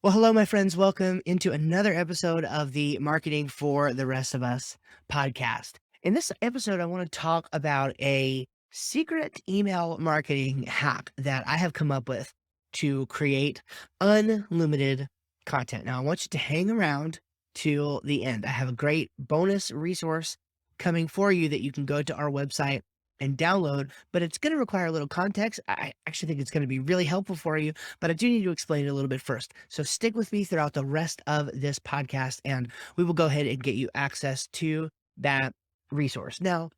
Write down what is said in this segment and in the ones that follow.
Well, hello, my friends. Welcome into another episode of the Marketing for the Rest of Us podcast. In this episode, I want to talk about a secret email marketing hack that I have come up with to create unlimited content. Now, I want you to hang around till the end. I have a great bonus resource coming for you that you can go to our website and download, but it's going to require a little context. I actually think it's going to be really helpful for you, but I do need to explain it a little bit first. So stick with me throughout the rest of this podcast, and we will go ahead and get you access to that resource. Now,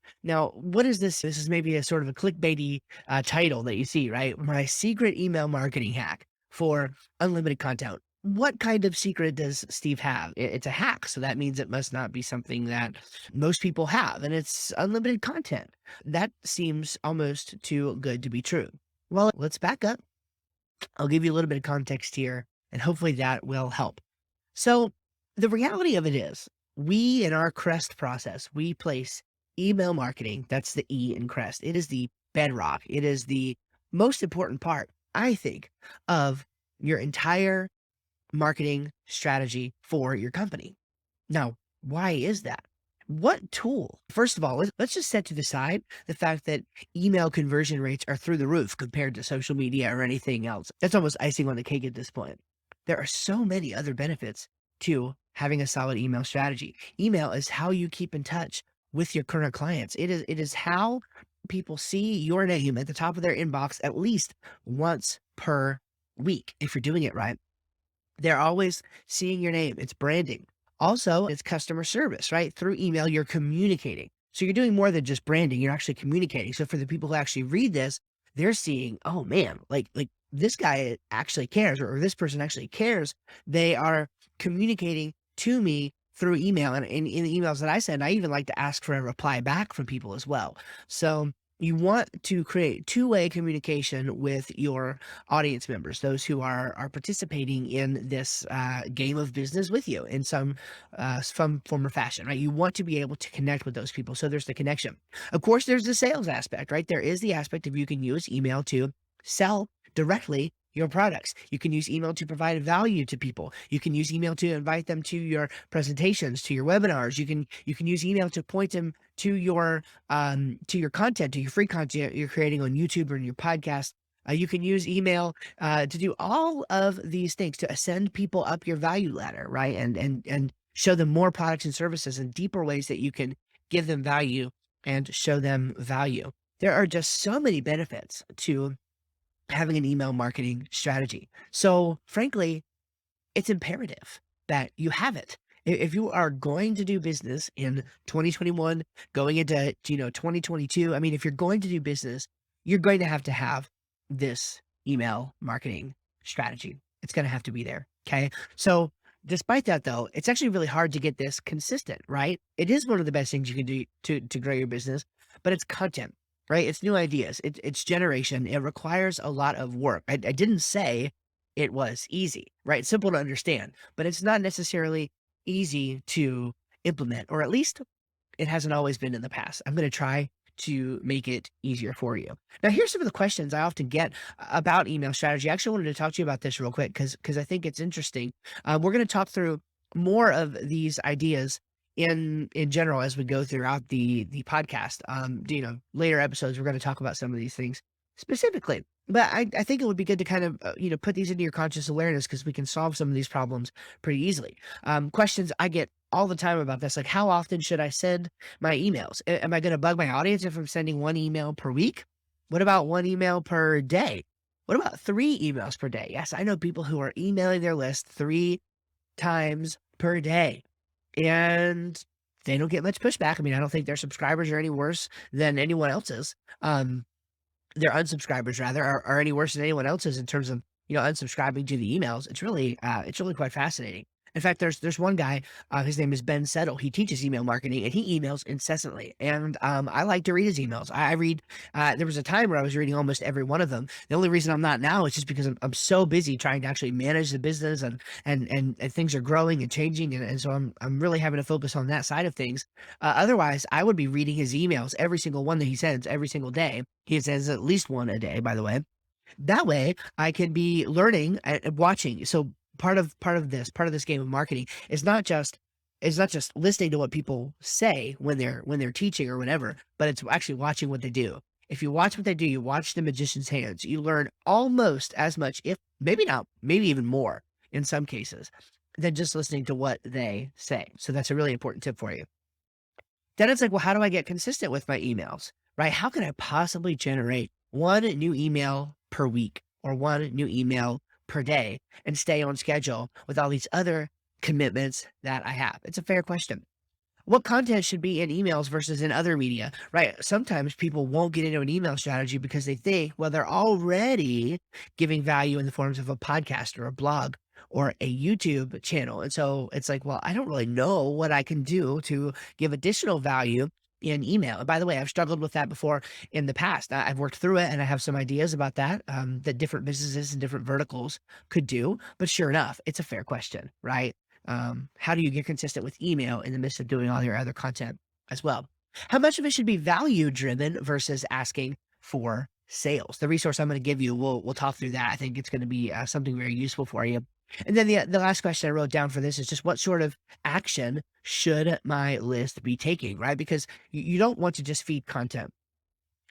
what is this? This is maybe a sort of a clickbaity title that you see, right? My secret email marketing hack for unlimited content. What kind of secret does Steve have? It's a hack, so that means it must not be something that most people have, and it's unlimited content. That seems almost too good to be true. Well, let's back up. I'll give you a little bit of context here, and hopefully that will help. So, the reality of it is, we in our Crest process, we place email marketing, that's the E in Crest. It is the bedrock. It is the most important part, I think, of your entire marketing strategy for your company. Now, why is that? What tool? First of all, let's just set to the side the fact that email conversion rates are through the roof compared to social media or anything else. That's almost icing on the cake at this point. There are so many other benefits to having a solid email strategy. Email is how you keep in touch with your current clients. It is how people see your name at the top of their inbox at least once per week if you're doing it right. They're always seeing your name. It's branding. Also, it's customer service, right? Through email, you're communicating. So you're doing more than just branding, you're actually communicating. So for the people who actually read this, they're seeing, oh man, like this guy actually cares, or this person actually cares. They are communicating to me through email. And in the emails that I send, I even like to ask for a reply back from people as well. So you want to create two-way communication with your audience members, those who are participating in this game of business with you in some form or fashion, right? You want to be able to connect with those people. So there's the connection. Of course, there's the sales aspect, right? There is the aspect of you can use email to sell directly your products. You can use email to provide value to people. You can use email to invite them to your presentations, to your webinars. You can use email to point them to your content, to your free content you're creating on YouTube or in your podcast. You can use email to do all of these things to ascend people up your value ladder, right? And show them more products and services and deeper ways that you can give them value and show them value. There are just so many benefits to having an email marketing strategy. So, frankly, it's imperative that you have it. If you are going to do business in 2021, going into 2022, I mean, if you're going to do business, you're going to have this email marketing strategy. It's going to have to be there. Okay. So despite that though, it's actually really hard to get this consistent, right? It is one of the best things you can do to grow your business, but it's content, right? It's new ideas. It's generation. It requires a lot of work. I didn't say it was easy, right? Simple to understand, but it's not necessarily easy to implement, or at least it hasn't always been in the past. I'm going to try to make it easier for you. Now, here's some of the questions I often get about email strategy. I actually wanted to talk to you about this real quick because I think it's interesting. We're going to talk through more of these ideas in general as we go throughout the podcast. Later episodes we're going to talk about some of these things specifically. But I think it would be good to kind of put these into your conscious awareness because we can solve some of these problems pretty easily. Questions I get all the time about this, like how often should I send my emails? Am I going to bug my audience if I'm sending one email per week? What about one email per day? What about three emails per day? Yes, I know people who are emailing their list three times per day, and they don't get much pushback. I mean, I don't think their subscribers are any worse than anyone else's. Their unsubscribers rather are any worse than anyone else's in terms of unsubscribing to the emails. It's really quite fascinating. In fact, there's one guy, his name is Ben Settle. He teaches email marketing and he emails incessantly. And I like to read his emails. I read. There was a time where I was reading almost every one of them. The only reason I'm not now is just because I'm so busy trying to actually manage the business and things are growing and changing, and so I'm really having to focus on that side of things. Otherwise, I would be reading his emails, every single one that he sends every single day. He sends at least one a day, by the way. That way, I can be learning and watching. So part of this game of marketing is not just listening to what people say when they're teaching or whatever, but it's actually watching what they do. If you watch what they do, you watch the magician's hands, you learn almost as much, if maybe not, maybe even more in some cases, than just listening to what they say. So that's a really important tip for you. Then it's like, well, how do I get consistent with my emails? Right? How can I possibly generate one new email per week or one new email per day and stay on schedule with all these other commitments that I have? It's a fair question. What content should be in emails versus in other media, right? Sometimes people won't get into an email strategy because they think, well, they're already giving value in the forms of a podcast or a blog or a YouTube channel. And so it's like, well, I don't really know what I can do to give additional value in email. And by the way, I've struggled with that before in the past. I've worked through it and I have some ideas about that, that different businesses and different verticals could do. But sure enough, it's a fair question, right? How do you get consistent with email in the midst of doing all your other content as well? How much of it should be value driven versus asking for sales? The resource I'm going to give you, we'll talk through that. I think it's going to be something very useful for you. And then the last question I wrote down for this is just what sort of action should my list be taking, right? Because you don't want to just feed content.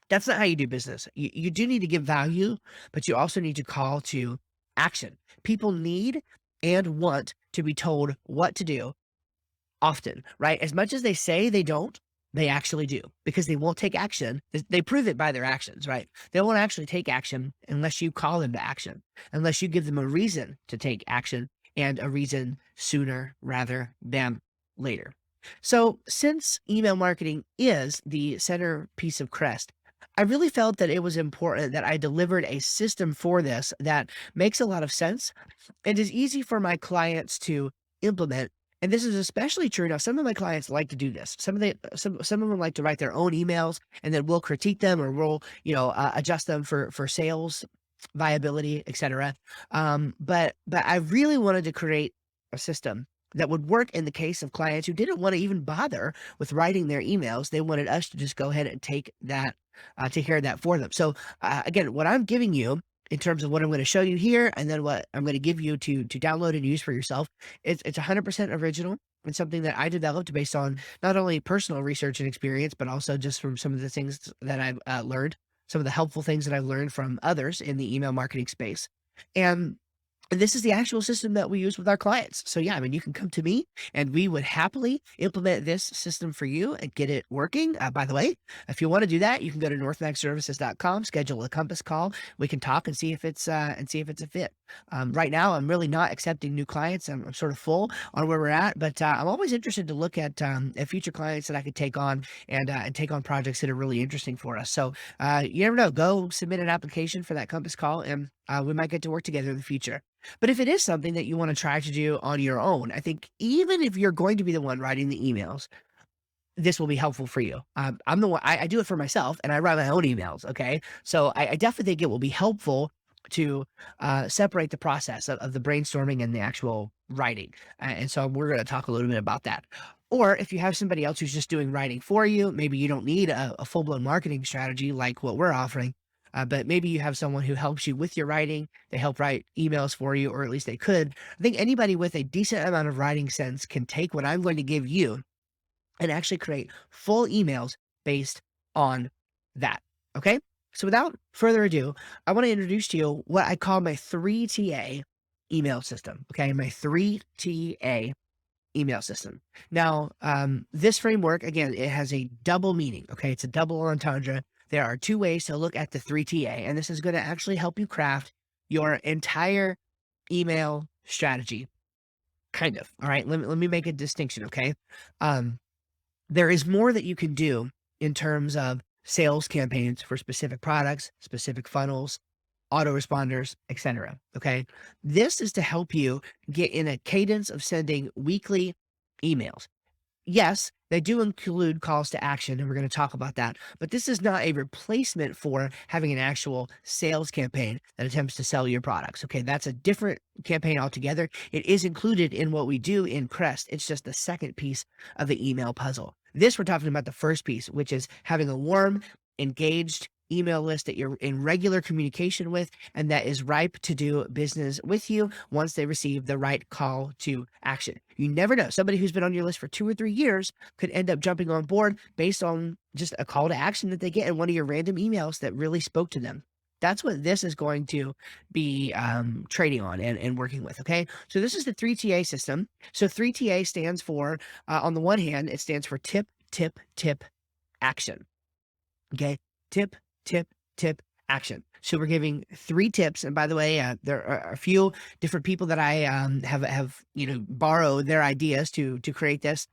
That's not how you do business. You do need to give value, but you also need to call to action. People need and want to be told what to do often, right? As much as they say they don't, they actually do because they won't take action. They prove it by their actions, right? They won't actually take action unless you call them to action, unless you give them a reason to take action and a reason sooner rather than later. So since email marketing is the centerpiece of Crest, I really felt that it was important that I delivered a system for this that makes a lot of sense and is easy for my clients to implement. And this is especially true now. Some of my clients like to do this. Some of them like to write their own emails, and then we'll critique them or we'll adjust them for sales viability, etc. But I really wanted to create a system that would work in the case of clients who didn't want to even bother with writing their emails. They wanted us to just go ahead and take care of that for them. So again, what I'm giving you in terms of what I'm going to show you here, and then what I'm going to give you to download and use for yourself, it's 100% original. It's something that I developed based on not only personal research and experience, but also just from some of the things that I've learned, some of the helpful things that I've learned from others in the email marketing space. And this is the actual system that we use with our clients. So yeah, I mean, you can come to me and we would happily implement this system for you and get it working. By the way, if you want to do that, you can go to northmaxservices.com, schedule a Compass call. We can talk and see if it's a fit. Right now, I'm really not accepting new clients. I'm sort of full on where we're at, but I'm always interested to look at future clients that I could take on and take on projects that are really interesting for us. So you never know. Go submit an application for that Compass call, and we might get to work together in the future. But if it is something that you want to try to do on your own, I think even if you're going to be the one writing the emails, this will be helpful for you. I'm the one, I do it for myself and I write my own emails. Okay. So I definitely think it will be helpful to separate the process of the brainstorming and the actual writing. And so we're going to talk a little bit about that. Or if you have somebody else who's just doing writing for you, maybe you don't need a full blown marketing strategy like what we're offering. But maybe you have someone who helps you with your writing. They help write emails for you, or at least they could. I think anybody with a decent amount of writing sense can take what I'm going to give you and actually create full emails based on that. Okay. So without further ado, I want to introduce to you what I call my 3TA email system. Okay. My 3TA email system. Now, this framework, again, it has a double meaning. Okay. It's a double entendre. There are two ways to look at the 3TA, and this is going to actually help you craft your entire email strategy. Kind of. All right. Let me make a distinction. Okay. There is more that you can do in terms of sales campaigns for specific products, specific funnels, autoresponders, etc. Okay. This is to help you get in a cadence of sending weekly emails. Yes, they do include calls to action, and we're going to talk about that. But this is not a replacement for having an actual sales campaign that attempts to sell your products. Okay, that's a different campaign altogether. It is included in what we do in Crest. It's just the second piece of the email puzzle. This, we're talking about the first piece, which is having a warm, engaged email list that you're in regular communication with and that is ripe to do business with you once they receive the right call to action. You never know. Somebody who's been on your list for 2 or 3 years could end up jumping on board based on just a call to action that they get in one of your random emails that really spoke to them. That's what this is going to be trading on and working with. Okay. So this is the 3TA system. So 3TA stands for, on the one hand, it stands for tip, tip, tip, action. Okay. Tip, tip, tip, action. So we're giving 3 tips. And by the way, there are a few different people that I have borrowed their ideas to create this.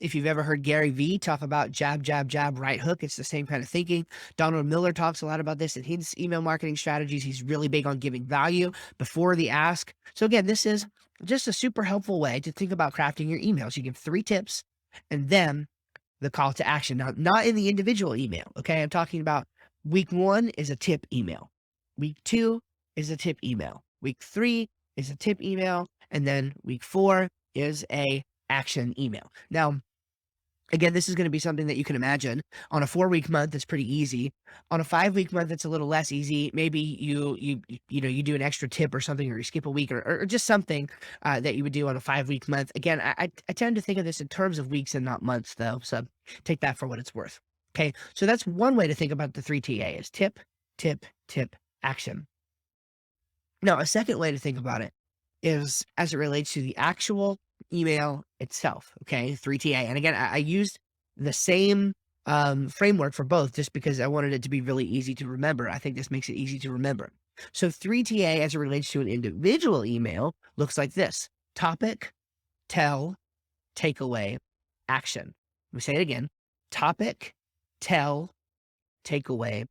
If you've ever heard Gary Vee talk about jab, jab, jab, right hook, it's the same kind of thinking. Donald Miller talks a lot about this in his email marketing strategies. He's really big on giving value before the ask. So again, this is just a super helpful way to think about crafting your emails. You give 3 tips and then the call to action. Now, not in the individual email. Okay. I'm talking about week 1 is a tip email. Week 2 is a tip email. Week 3 is a tip email. And then week 4 is a action email. Now, again, this is going to be something that you can imagine on a 4-week month. It's pretty easy. On a 5-week month, it's a little less easy. Maybe you do an extra tip or something, or you skip a week, or just something that you would do on a 5-week month. Again, I tend to think of this in terms of weeks and not months, though. So take that for what it's worth. Okay, so that's one way to think about the 3TA is tip, tip, tip, action. Now, a second way to think about it is as it relates to the actual email itself. Okay. 3TA. And again, I used the same framework for both just because I wanted it to be really easy to remember. I think this makes it easy to remember. So 3TA as it relates to an individual email looks like this: topic, tell, takeaway, action. Let me say it again: topic, tell, takeaway,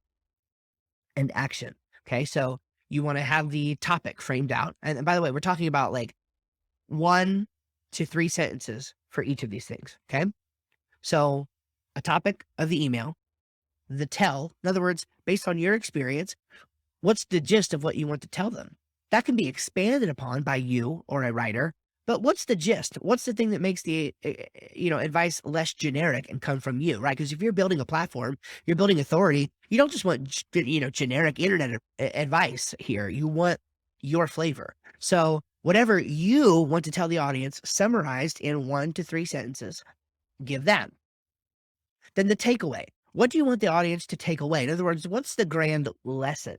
and action. Okay. So you want to have the topic framed out. And by the way, we're talking about like 1 to 3 sentences for each of these things. Okay. So a topic of the email, the tell, in other words, based on your experience, what's the gist of what you want to tell them? That can be expanded upon by you or a writer, but what's the gist? What's the thing that makes the advice less generic and come from you, right? Because if you're building a platform, you're building authority. You don't just want generic internet advice here. You want your flavor. So whatever you want to tell the audience, summarized in 1 to 3 sentences, give that. Then the takeaway. What do you want the audience to take away? In other words, what's the grand lesson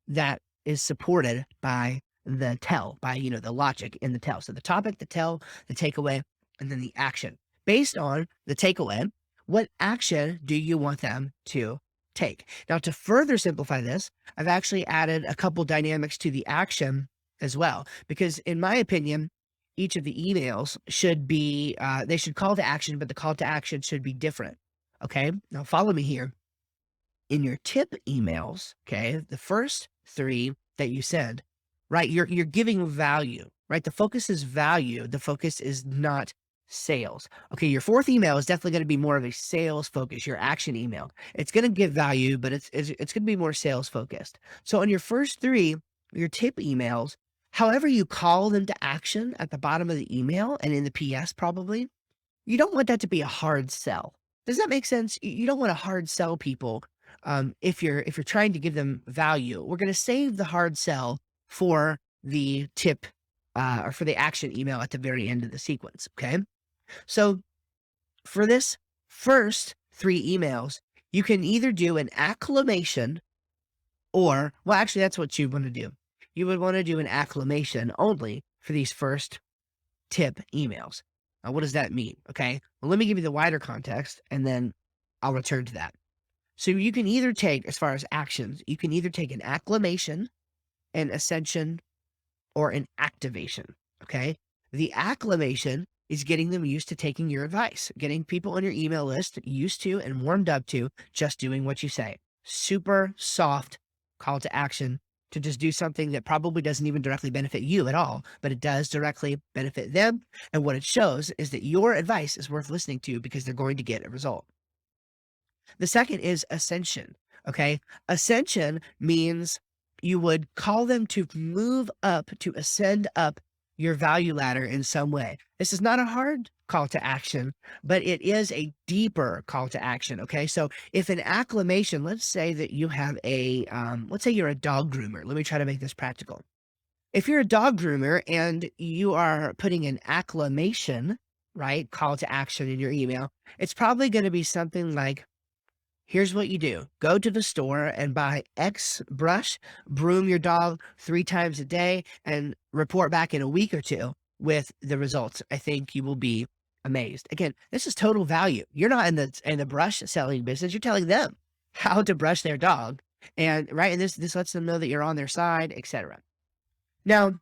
that is supported by the tell, by, the logic in the tell? So the topic, the tell, the takeaway, and then the action. Based on the takeaway, what action do you want them to take? Now, to further simplify this, I've actually added a couple dynamics to the action as well, because in my opinion, each of the emails should be, they should call to action, but the call to action should be different. Okay. Now follow me here. In your tip emails, okay, the first 3 that you send, right? You're giving value, right? The focus is value. The focus is not sales. Okay. Your 4th email is definitely going to be more of a sales focus, your action email. It's going to give value, but it's going to be more sales focused. So on your first 3, your tip emails, however you call them to action at the bottom of the email and in the PS probably, you don't want that to be a hard sell. Does that make sense? You don't want to hard sell people if you're trying to give them value. We're going to save the hard sell for the tip or for the action email at the very end of the sequence. Okay. So for this first 3 emails, you can either do an acclamation or, well, actually, that's what you want to do. You would want to do an acclamation only for these first tip emails. Now, what does that mean? Okay. Well, let me give you the wider context and then I'll return to that. So you can either take, as far as actions, you can either take an acclamation, an ascension, or an activation. Okay. The acclamation is getting them used to taking your advice, getting people on your email list used to and warmed up to just doing what you say. Super soft call to action to just do something that probably doesn't even directly benefit you at all, but it does directly benefit them. And what it shows is that your advice is worth listening to because they're going to get a result. The second is ascension. Okay. Ascension means you would call them to move up, to ascend up your value ladder in some way. This is not a hard call to action, but it is a deeper call to action. Okay. So if an acclamation, let's say that you have let's say you're a dog groomer. Let me try to make this practical. If you're a dog groomer and you are putting an acclamation, right, call to action in your email, it's probably going to be something like, here's what you do. Go to the store and buy X brush, broom your dog 3 times a day, and report back in a week or two with the results. I think you will be amazed. Again, this is total value. You're not in the brush selling business. You're telling them how to brush their dog. And right, and this lets them know that you're on their side, etc. Now,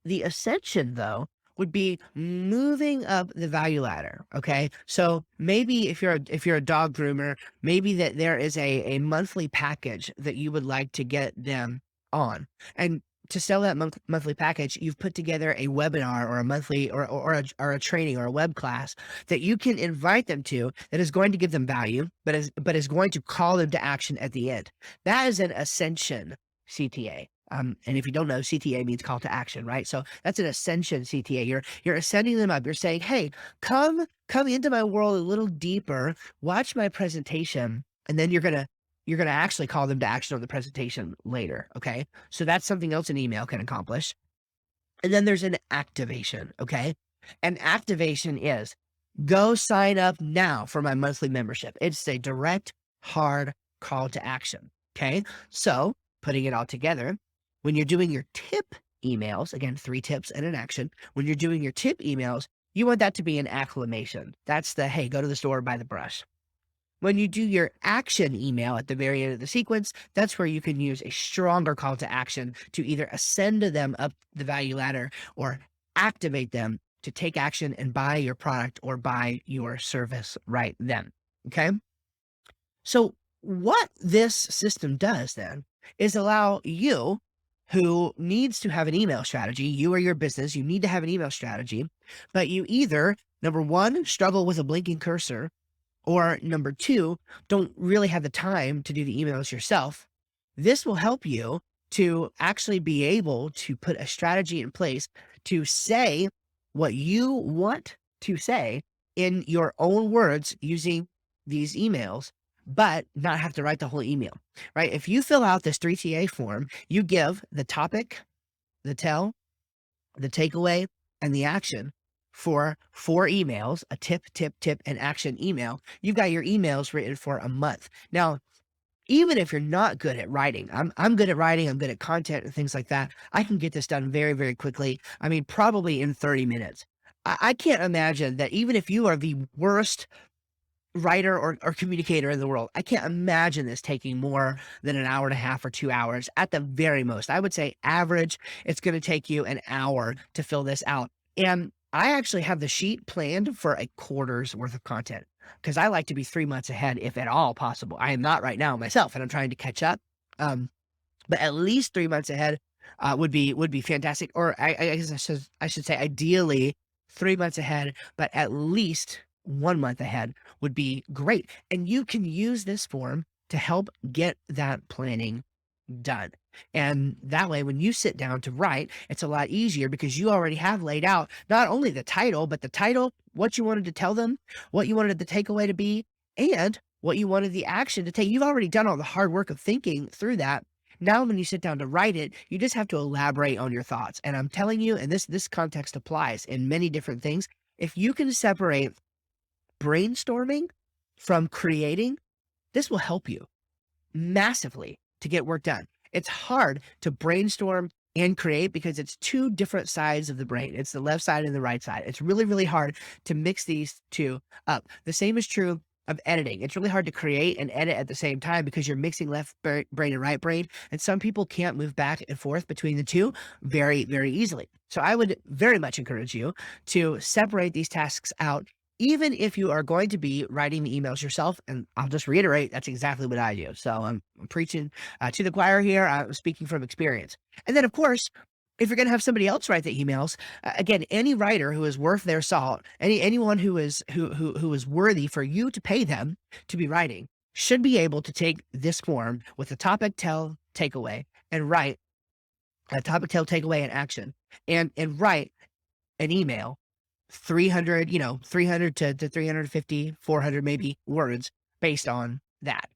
the ascension, though, would be moving up the value ladder. Okay, so maybe if you're a dog groomer, maybe that there is a monthly package that you would like to get them on, and to sell that monthly package, you've put together a webinar or a monthly or a training or a web class that you can invite them to that is going to give them value, but is going to call them to action at the end. That is an ascension CTA. And if you don't know, CTA means call to action, right? So that's an ascension CTA. You're ascending them up. You're saying, hey, come into my world a little deeper, watch my presentation, and then you're gonna actually call them to action on the presentation later. Okay. So that's something else an email can accomplish. And then there's an activation. Okay. An activation is go sign up now for my monthly membership. It's a direct, hard call to action. Okay. So putting it all together, when you're doing your tip emails, again, 3 tips and an action, when you're doing your tip emails, you want that to be an acclamation. That's the, hey, go to the store, buy the brush. When you do your action email at the very end of the sequence, that's where you can use a stronger call to action to either ascend them up the value ladder or activate them to take action and buy your product or buy your service right then. Okay. So what this system does then is allow you, who needs to have an email strategy, you or your business, you need to have an email strategy, but you either, number one, struggle with a blinking cursor, or number two, don't really have the time to do the emails yourself. This will help you to actually be able to put a strategy in place to say what you want to say in your own words using these emails, but not have to write the whole email, right? If you fill out this 3TA form, you give the topic, the tell, the takeaway, and the action for 4 emails, a tip, and action email. You've got your emails written for a month. Now, even if you're not good at writing, I'm good at writing, I'm good at content and things like that. I can get this done very, very quickly. I mean, probably in 30 minutes. I can't imagine that even if you are the worst writer or communicator in the world, I can't imagine this taking more than an hour and a half or 2 hours at the very most. I would say average, it's going to take you an hour to fill this out. And I actually have the sheet planned for a quarter's worth of content because I like to be 3 months ahead, if at all possible. I am not right now myself, and I'm trying to catch up. But at least 3 months ahead would be fantastic. Or I guess I should say ideally 3 months ahead, but at least 1 month ahead would be great. And you can use this form to help get that planning done. And that way, when you sit down to write, it's a lot easier because you already have laid out not only the title, but the title, what you wanted to tell them, what you wanted the takeaway to be, and what you wanted the action to take. You've already done all the hard work of thinking through that. Now, when you sit down to write it, you just have to elaborate on your thoughts. And I'm telling you, and this context applies in many different things. If you can separate brainstorming from creating, this will help you massively to get work done. It's hard to brainstorm and create because it's 2 different sides of the brain. It's the left side and the right side. It's really, really hard to mix these 2 up. The same is true of editing. It's really hard to create and edit at the same time because you're mixing left brain and right brain. And some people can't move back and forth between the 2 very, very easily. So I would very much encourage you to separate these tasks out, even if you are going to be writing the emails yourself. And I'll just reiterate, that's exactly what I do. So I'm preaching to the choir here. I'm speaking from experience. And then, of course, if you're going to have somebody else write the emails, again, any writer who is worth their salt, anyone who is worthy for you to pay them to be writing, should be able to take this form with the topic, tell, takeaway, and write a topic, tell, takeaway, and action. and write an email 300, 300 to 350, 400 maybe words based on that.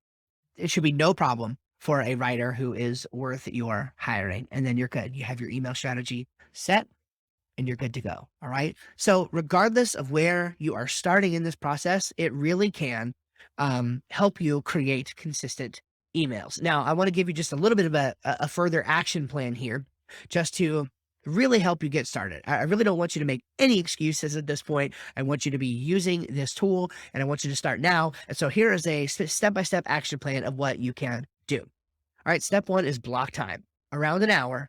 It should be no problem for a writer who is worth your hiring. And then you're good. You have your email strategy set and you're good to go. All right. So, regardless of where you are starting in this process, it really can help you create consistent emails. Now, I want to give you just a little bit of a further action plan here just to really help you get started. I really don't want you to make any excuses at this point. I want you to be using this tool and I want you to start now. And so, here is a step by step action plan of what you can do. All right. Step one is block time around an hour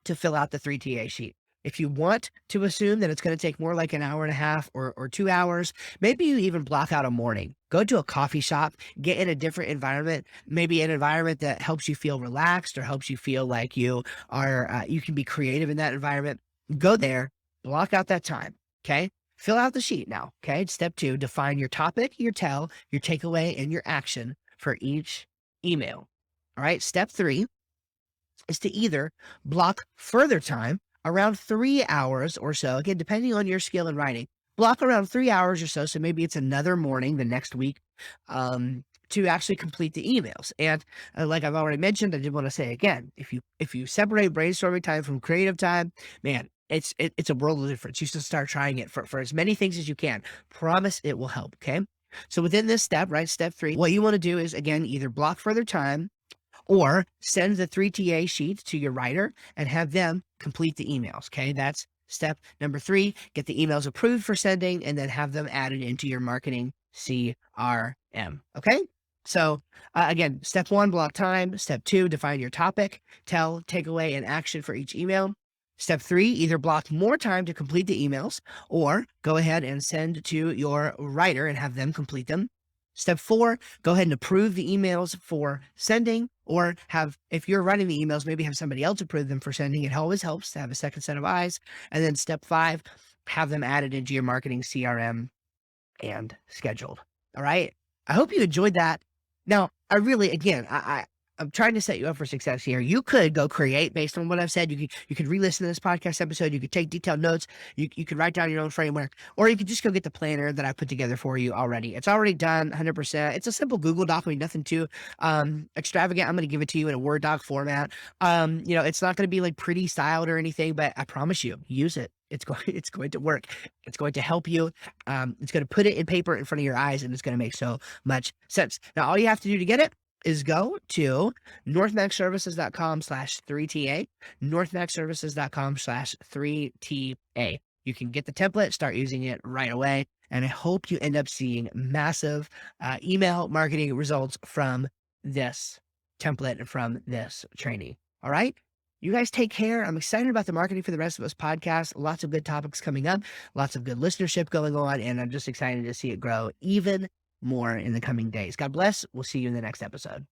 to fill out the 3TA sheet. If you want to assume that it's going to take more like an hour and a half or 2 hours, maybe you even block out a morning. Go to a coffee shop, get in a different environment, maybe an environment that helps you feel relaxed or helps you feel like you are, you can be creative in that environment. Go there, block out that time. Okay. Fill out the sheet now. Okay. Step two, define your topic, your tell, your takeaway, and your action for each email. All right. Step three is to either block further time around 3 hours or so, again, depending on your skill in writing, block around 3 hours or so. So maybe it's another morning the next week to actually complete the emails. And like I've already mentioned, I did want to say again, if you separate brainstorming time from creative time, man, it's a world of difference. You should start trying it for as many things as you can. Promise it will help. Okay. So within this step, right, step three, what you want to do is again, either block further time or send the 3TA sheet to your writer and have them complete the emails. Okay. That's step number three. Get the emails approved for sending and then have them added into your marketing CRM. Okay. So again, step one, block time. Step two, define your topic, tell, takeaway, and action for each email. Step three, either block more time to complete the emails or go ahead and send to your writer and have them complete them. Step four, go ahead and approve the emails for sending or have, if you're writing the emails, maybe have somebody else approve them for sending. It always helps to have a second set of eyes. And then step five, have them added into your marketing CRM and scheduled. All right. I hope you enjoyed that. Now, I really, again, I'm trying to set you up for success here. You could go create based on what I've said. You could re-listen to this podcast episode. You could take detailed notes. You could write down your own framework, or you could just go get the planner that I put together for you already. It's already done 100%. It's a simple Google Doc. I mean, nothing too extravagant. I'm going to give it to you in a Word doc format. It's not going to be like pretty styled or anything, but I promise you, use it. It's going to work. It's going to help you. It's going to put it in paper in front of your eyes, and it's going to make so much sense. Now, all you have to do to get it is go to northmaxservices.com/3TA, northmaxservices.com/3TA. You can get the template, start using it right away. And I hope you end up seeing massive email marketing results from this template and from this training. All right. You guys take care. I'm excited about the Marketing for the Rest of Us podcast. Lots of good topics coming up, lots of good listenership going on, and I'm just excited to see it grow even more in the coming days. God bless. We'll see you in the next episode.